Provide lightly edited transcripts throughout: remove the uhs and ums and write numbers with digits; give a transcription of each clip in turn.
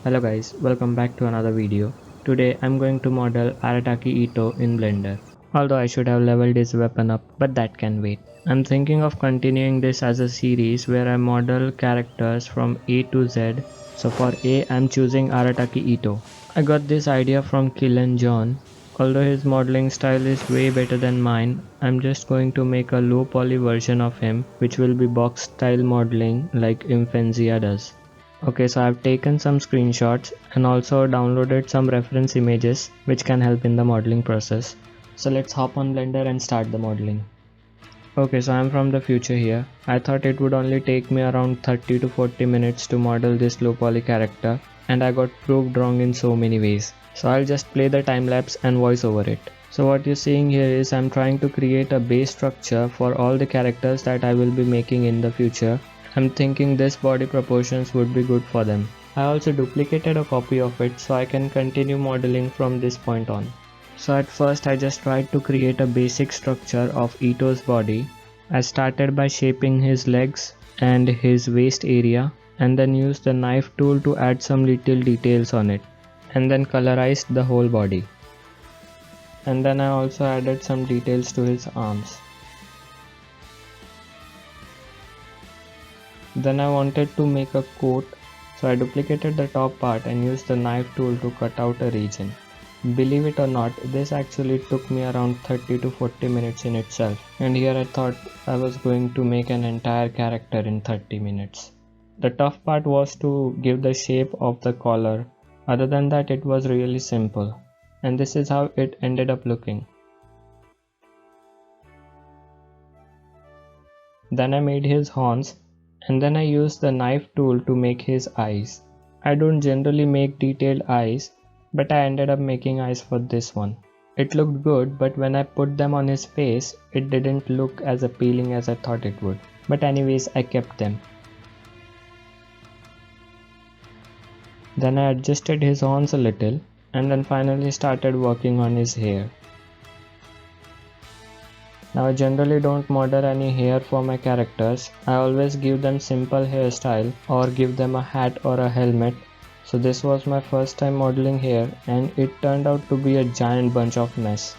Hello guys, welcome back to another video. Today I'm going to model Arataki Itto in Blender. Although I should have leveled his weapon up, but that can wait. I'm thinking of continuing this as a series where I model characters from A to Z. So for A I'm choosing Arataki Itto. I got this idea from Keelan Jon. Although his modeling style is way better than mine, I'm just going to make a low poly version of him which will be box style modeling like Infenzia does. Okay, so I've taken some screenshots and also downloaded some reference images which can help in the modeling process. So let's hop on Blender and start the modeling. Okay, so I'm from the future here. I thought it would only take me around 30 to 40 minutes to model this low poly character, and I got proved wrong in so many ways. So I'll just play the time lapse and voice over it. So what you're seeing here is I'm trying to create a base structure for all the characters that I will be making in the future. I'm thinking this body proportions would be good for them. I also duplicated a copy of it so I can continue modeling from this point on. So at first I just tried to create a basic structure of Itto's body. I started by shaping his legs and his waist area, and then used the knife tool to add some little details on it, and then colorized the whole body. And then I also added some details to his arms. Then I wanted to make a coat, so I duplicated the top part and used the knife tool to cut out a region. Believe it or not, this actually took me around 30 to 40 minutes in itself, and here I thought I was going to make an entire character in 30 minutes. The tough part was to give the shape of the collar. Other than that, it was really simple, and this is how it ended up looking. Then I made his horns, and then I used the knife tool to make his eyes. I don't generally make detailed eyes, but I ended up making eyes for this one. It looked good, but when I put them on his face, it didn't look as appealing as I thought it would. But anyways, I kept them. Then I adjusted his horns a little, and then finally started working on his hair. Now I generally don't model any hair for my characters. I always give them simple hairstyle or give them a hat or a helmet. So this was my first time modeling hair, and it turned out to be a giant bunch of mess.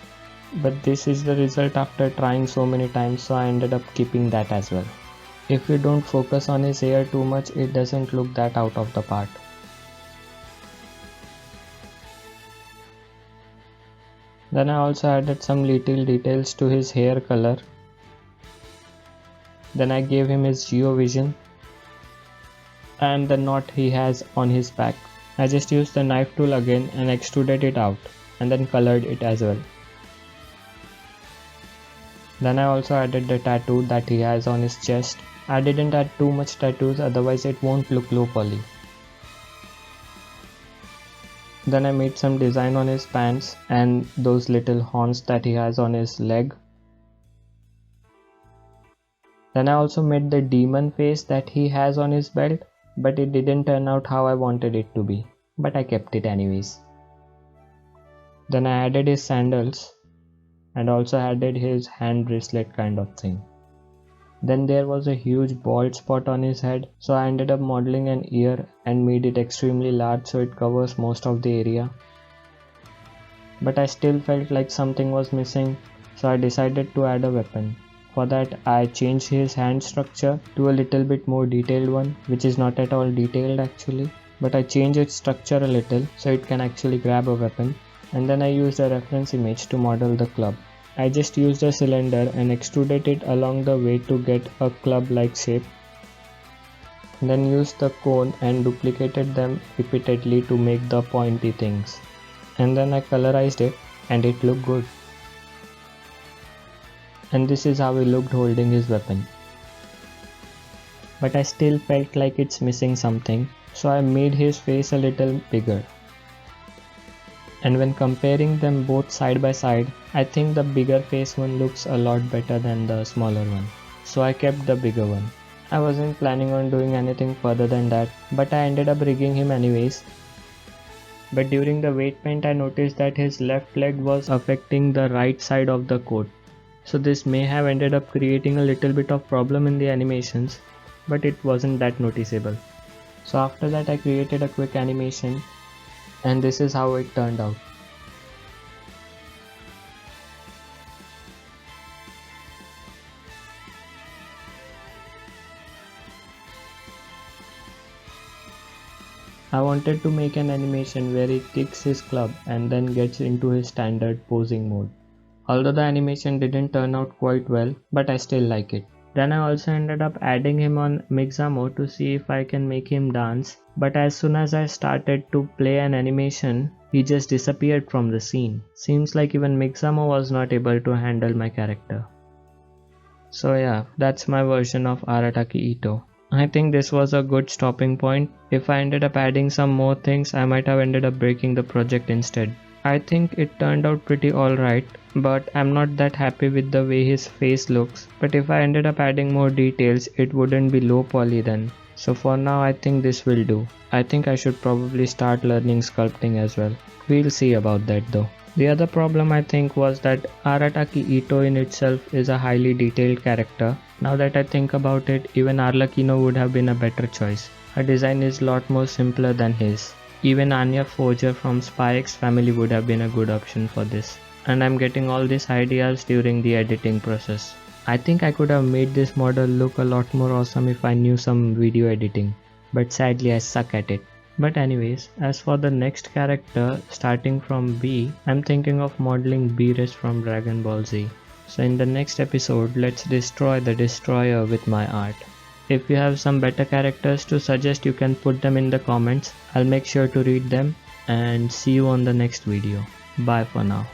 But this is the result after trying so many times, so I ended up keeping that as well. If you don't focus on his hair too much, it doesn't look that out of the part. Then I also added some little details to his hair color. Then I gave him his geovision and the knot he has on his back. I just used the knife tool again and extruded it out, and then colored it as well. Then I also added the tattoo that he has on his chest. I didn't add too much tattoos, otherwise it won't look low poly. Then I made some design on his pants and those little horns that he has on his leg. Then I also made the demon face that he has on his belt, but it didn't turn out how I wanted it to be, but I kept it anyways. Then I added his sandals and also added his hand bracelet kind of thing. Then there was a huge bald spot on his head, so I ended up modeling an ear and made it extremely large so it covers most of the area. But I still felt like something was missing, so I decided to add a weapon. For that, I changed his hand structure to a little bit more detailed one, which is not at all detailed actually, but I changed its structure a little so it can actually grab a weapon, and then I used a reference image to model the club. I just used a cylinder and extruded it along the way to get a club-like shape. Then used the cone and duplicated them repeatedly to make the pointy things. And then I colorized it and it looked good. And this is how he looked holding his weapon. But I still felt like it's missing something, so I made his face a little bigger. And when comparing them both side by side, I think the bigger face one looks a lot better than the smaller one. So I kept the bigger one. I wasn't planning on doing anything further than that, but I ended up rigging him anyways. But during the weight paint I noticed that his left leg was affecting the right side of the coat. So this may have ended up creating a little bit of problem in the animations, but it wasn't that noticeable. So after that I created a quick animation and this is how it turned out. I wanted to make an animation where he kicks his club and then gets into his standard posing mode. Although the animation didn't turn out quite well, but I still like it. Then I also ended up adding him on Mixamo to see if I can make him dance, but as soon as I started to play an animation, he just disappeared from the scene. Seems like even Mixamo was not able to handle my character. So yeah, that's my version of Arataki Itto. I think this was a good stopping point. If I ended up adding some more things, I might have ended up breaking the project instead. I think it turned out pretty alright, but I'm not that happy with the way his face looks. But if I ended up adding more details, it wouldn't be low poly then. So for now I think this will do. I think I should probably start learning sculpting as well. We'll see about that though. The other problem I think was that Arataki Itto in itself is a highly detailed character. Now that I think about it, even Arlecchino would have been a better choice. Her design is a lot more simpler than his. Even Anya Forger from Spy X Family would have been a good option for this. And I'm getting all these ideas during the editing process. I think I could have made this model look a lot more awesome if I knew some video editing. But sadly I suck at it. But anyways, as for the next character, starting from B, I'm thinking of modeling Beerus from Dragon Ball Z. So in the next episode, let's destroy the destroyer with my art. If you have some better characters to suggest, you can put them in the comments. I'll make sure to read them and see you on the next video. Bye for now.